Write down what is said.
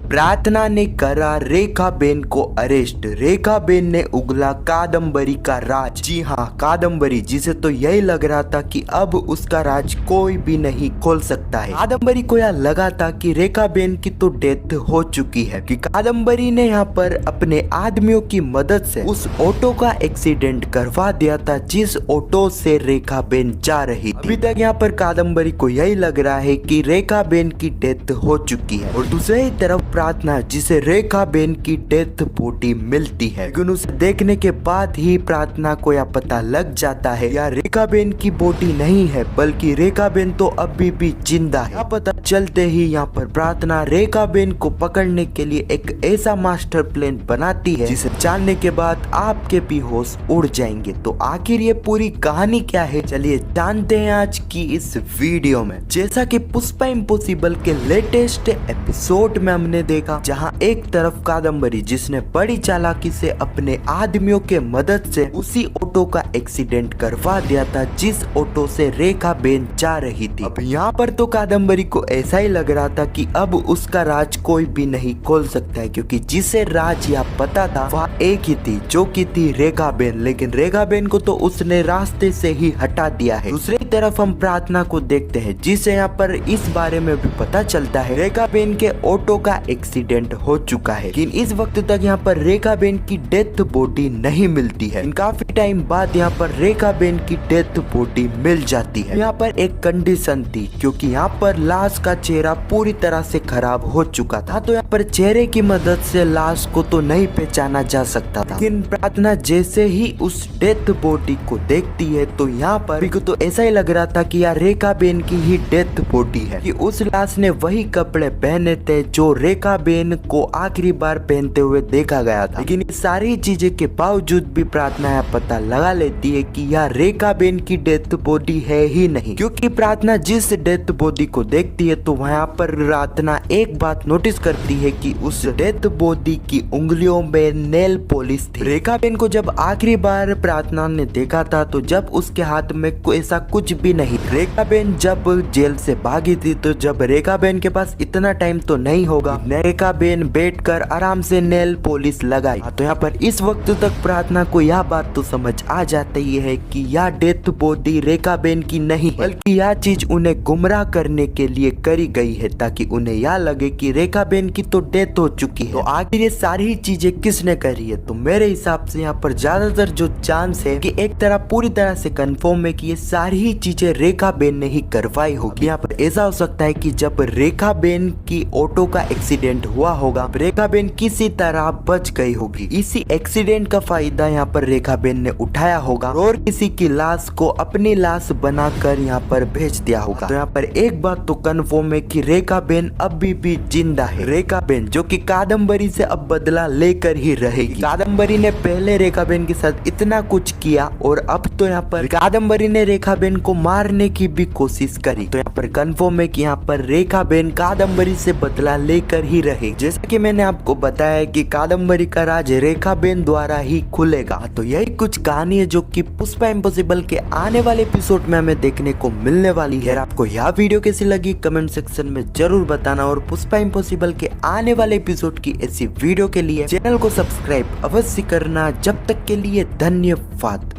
प्रार्थना ने करा रेखाबेन को अरेस्ट। रेखाबेन ने उगला कादम्बरी का राज। जी हाँ, कादम्बरी, जिसे तो यही लग रहा था कि अब उसका राज कोई भी नहीं खोल सकता है। कादम्बरी को यह लगा था कि रेखाबेन की तो डेथ हो चुकी है, कि कादम्बरी ने यहाँ पर अपने आदमियों की मदद से उस ऑटो का एक्सीडेंट करवा दिया था जिस ऑटो से रेखाबेन जा रही थी। अभी तक यहाँ पर कादम्बरी को यही लग रहा है कि रेखाबेन की डेथ हो चुकी है, और दूसरी तरफ प्रार्थना, जिसे रेखाबेन की डेथ बॉडी मिलती है, लेकिन उसे देखने के बाद ही प्रार्थना को यह पता लग जाता है यह रेखाबेन की बॉडी नहीं है, बल्कि रेखाबेन तो अभी भी जिंदा है। यह पता चलते ही यहाँ पर प्रार्थना रेखाबेन को पकड़ने के लिए एक ऐसा मास्टर प्लान बनाती है जिसे जानने के बाद आपके भी होश उड़ जाएंगे। तो आखिर ये पूरी कहानी क्या है, चलिए जानते हैं आज की इस वीडियो में। जैसा कि पुष्पा इम्पॉसिबल के लेटेस्ट एपिसोड में हमने देखा, जहां एक तरफ कादम्बरी, जिसने बड़ी चालाकी से अपने आदमियों के मदद से उसी ऑटो का एक्सीडेंट करवा दिया था जिस ऑटो से रेखाबेन जा रही थी। अब यहाँ पर तो कादम्बरी को ऐसा ही लग रहा था कि अब उसका राज कोई भी नहीं खोल सकता है, क्योंकि जिसे राज या पता था वह एक ही थी, जो कि थी रेखाबेन। लेकिन रेखाबेन को तो उसने रास्ते से ही हटा दिया है। दूसरी तरफ हम प्रार्थना को देखते हैं, जिसे यहाँ पर इस बारे में भी पता चलता है रेखाबेन के ऑटो का एक्सीडेंट हो चुका है, लेकिन इस वक्त तक यहाँ पर रेखाबेन की डेथ बॉडी नहीं मिलती है। काफी टाइम बाद यहाँ पर रेखाबेन की डेथ बॉडी मिल जाती है। यहाँ पर एक कंडीशन थी, क्योंकि यहाँ पर लाश का चेहरा पूरी तरह से खराब हो चुका था, तो यहाँ पर चेहरे की मदद से लाश को तो नहीं पहचाना जा सकता था। लेकिन प्रार्थना जैसे ही उस डेथ बॉडी को देखती है, तो यहाँ पर तो ऐसा ही लग रहा था कि यार रेखाबेन की ही डेथ बॉडी है, कि उस लाश ने वही कपड़े पहने थे जो रेखाबेन को आखिरी बार पहनते हुए देखा गया था। लेकिन ये सारी चीजें के बावजूद भी प्रार्थना यह पता लगा लेती है कि यह रेखाबेन की डेथ बॉडी है ही नहीं, क्योंकि प्रार्थना जिस डेथ बॉडी को देखती है तो वहाँ पर प्रार्थना एक बात नोटिस करती है कि उस डेथ बॉडी की उंगलियों में नेल पॉलिश थी। रेखाबेन को जब आखिरी बार प्रार्थना ने देखा था तो जब उसके हाथ में ऐसा कुछ भी नहीं। रेखाबेन जब जेल से भागी थी तो जब रेखाबेन के पास इतना टाइम तो नहीं होगा, रेखाबेन बैठकर आराम से नेल पॉलिश लगाई। तो यहाँ पर इस वक्त तक प्रार्थना को यह बात तो समझ आ जाती है कि यह डेथ बॉडी रेखाबेन की नहीं है, बल्कि यह चीज उन्हें गुमराह करने के लिए करी गई है, ताकि उन्हें यह लगे कि रेखाबेन की तो डेथ हो चुकी है। तो आखिर ये सारी चीजें किसने करी है? तो मेरे हिसाब से यहाँ पर ज्यादातर जो चांस है कि एक तरह पूरी तरह से कंफर्म है कि ये सारी ही चीजें रेखाबेन ने ही करवाई होगी। यहाँ पर ऐसा हो सकता है कि जब रेखाबेन की ऑटो का एक्सीडेंट हुआ होगा, रेखाबेन किसी तरह बच गई होगी। इसी एक्सीडेंट का फायदा यहाँ पर रेखाबेन ने उठाया होगा और किसी की लाश को अपनी लाश बनाकर यहाँ पर भेज दिया होगा। तो यहाँ पर एक बात तो कंफर्म है कि रेखाबेन अभी भी जिंदा है। रेखाबेन जो कि कादम्बरी से अब बदला लेकर ही रहेगी। कादम्बरी ने पहले रेखाबेन के साथ इतना कुछ किया और अब तो यहाँ पर कादम्बरी ने रेखाबेन को मारने की भी कोशिश करी। तो यहाँ पर कंफर्म है कि यहाँ पर रेखाबेन कादम्बरी से बदला लेकर ही रहे। जैसा कि मैंने आपको बताया कि कादम्बरी का राज रेखाबेन द्वारा ही खुलेगा। तो यही कुछ कहानी है जो कि पुष्पा इम्पॉसिबल के आने वाले एपिसोड में हमें देखने को मिलने वाली है। आपको यह वीडियो कैसी लगी कमेंट सेक्शन में जरूर बताना, और पुष्पा इम्पॉसिबल के आने वाले एपिसोड की ऐसी वीडियो के लिए चैनल को सब्सक्राइब अवश्य करना। जब तक के लिए धन्यवाद।